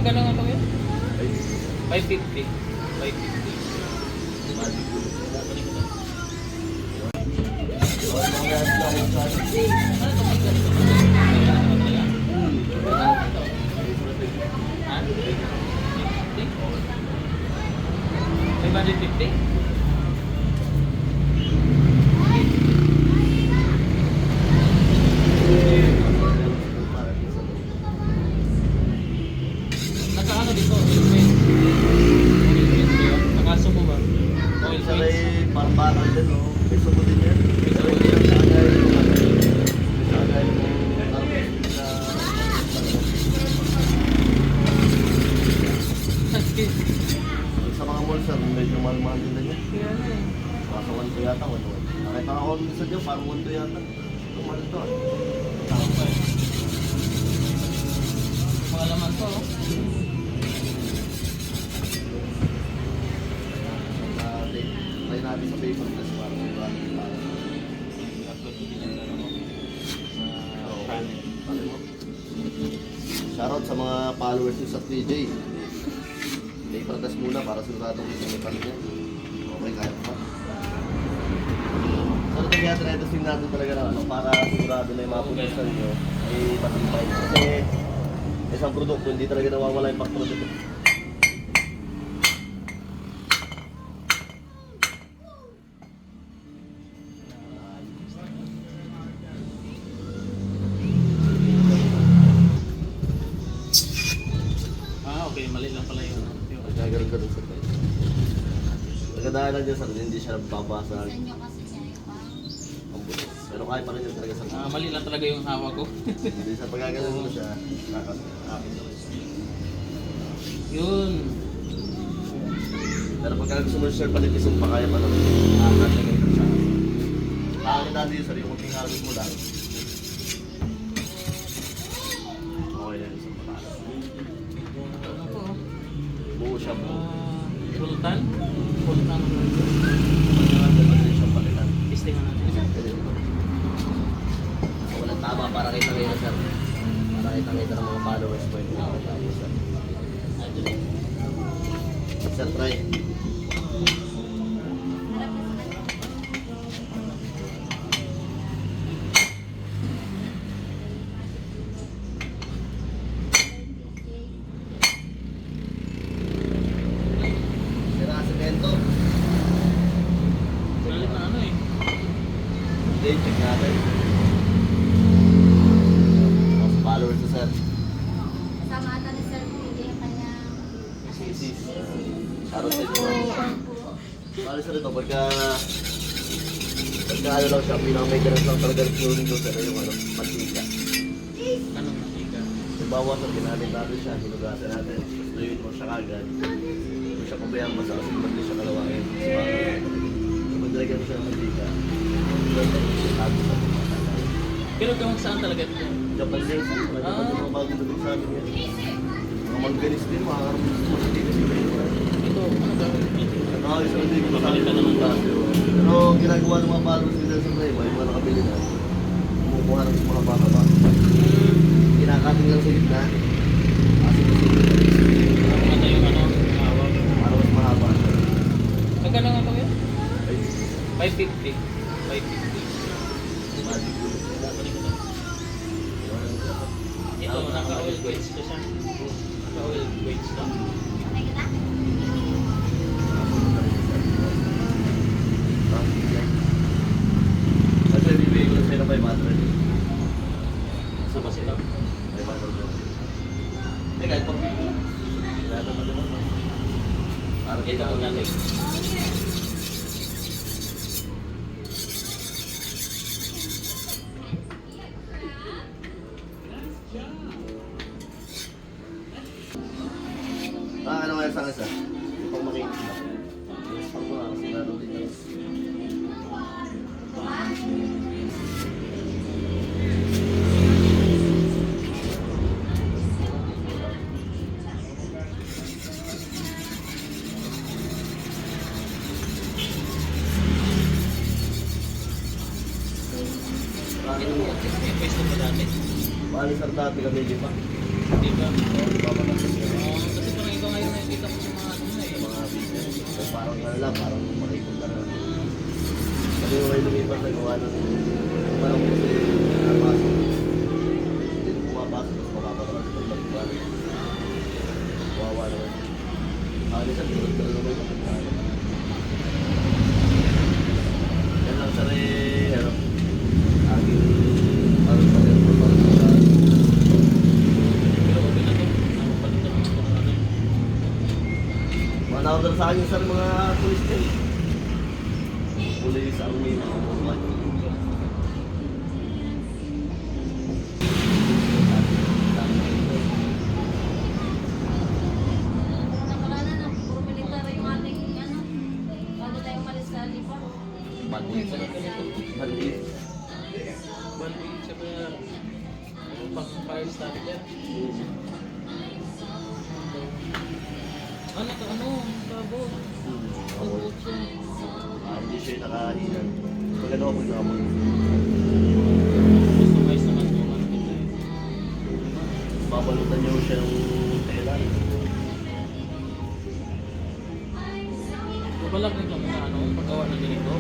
Magkano nga ito yun? 550. 550. Nakaano dito? Nakasubo ba? Oil Isa paints? rin parang din, no? May subo din yan. Isa rin yan sa agay. Sa agay mo. Sa mga mall, sir, medyo mahal-mahal din na yan. Baka 1 to yata, 1. Nakita ako sa dyan, parang 1 to yata. Mahal to. Mga laman to. Oh. Try natin sa paper test para may bagay para. Upload ko din yung ano mo sa channel. Shoutout sa mga followers nyo sa TJ. Paper test muna para siguradong isimutan niya. Okay, kaya pa. So, ito kaya tinetesting natin talaga na ano, para sigurado na yung mga production nyo ay matibay. Kasi isang produkto, hindi talaga nawawala yung factor dito. Okay, mali lang pala yun. Magkagaroon ka dun sa tayo. Nagkadaan lang dyan sa hindi siya babasa. Ang buto. Pero kaya pa rin yun talaga sa Mali lang talaga yung hawak ko. Hindi sa pagkagaroon mo siya, nakakapin naman siya. Yun. Pero pagka gusto mo sir, panitisong pa kaya pa naman. Nakalagay ka siya. Pakakita natin yun sir, yung kunting hagos mo lang. Okay na yun sa pataas. Ano to? Buo siya po. Sultan? Sultan. Pagkakagaroon siya palitan. Testingan natin. So, walang tama para kita-kita sir. Para kita-kita ng mga followers ko yung mga tayo sir. Sir, try. Sira semento. Galit na ano eh. Hindi, check natin. Mga followers na sir. Kasama ata ni Sir PJ yung kanyang Sisis. Araw sa inyo. Bali sir ito, pagka ano lang siya, pinaka-maintenance lang talaga ng chlorine doon sir, yung ano, mantika. Anong matika? Halimbawa sir, ginamit natin siya, hinugasan natin, tuyuin mo siya kagad. Kung siya pabayang basa kasi hindi siya kalawangin. So, magdalagyan mo siya ng mantika. Tago sa mga Pero kung saan talaga dito? Japan din, sir. Japan din mga bagong dating sa amin yan. Mga mangganis din, makakaroon sa mga mantika sa Ito, ano gawin dito? Isa hindi ko Papalitan naman klase. Pero ginagawa ng mga followers nila sa Prima, yung mga nakabili na, kumukuha ng mga baka. Kinakating lang sa gitna. Kasi Ano yung ano? Hawak. para mas mahaba. Magkano nga ito yun? Ay, 550. 550. magic yun. Ito, naka-oil weights ko siya. Naka-oil weights lang. Kasi bibigay ko lang sa'yo ng 500. Sa ba sila? 500. Eh, kahit pag bibigay. Lahat naman naman. Parang Ito ang natin. ano nga sa isa? Pag makinis na. Pag mga kasi lalo din yun. Ito mo, may pwesto pa dati. Bali sir dati kami di pa. Di ba? Di pa pa natin. lang, parang makipunta na. Kasi yung may lumipas na gawa ng parang kasi napasok. Hindi na pumapasok, tapos mapapatakas sa pagbagkuhan. Kawawa naman. Alis ang tulad-tulad naman yung pagkakas. Yan lang sa rin, ano, aking parang palit na parang sa Pero okay na to. Napapalitan ko ng ano. mga nakadal sa akin sa mga tulis din. Pulis, army, mga mga Nung nakaraan na, puro militar yung ating ano, bago tayo umalis sa Lipa. Balik sa ganito. Maliit. Balik siya kaya. Ano pang fire starter? Ano to? Ano? Sabot. Ako, Sabot siya. hindi siya nakahinan. Pag ano ako pagkakamon. Customize naman yung ano nito eh. Babalutan niyo siya ng tela. Balag din kami na ano, paggawa ng ganito.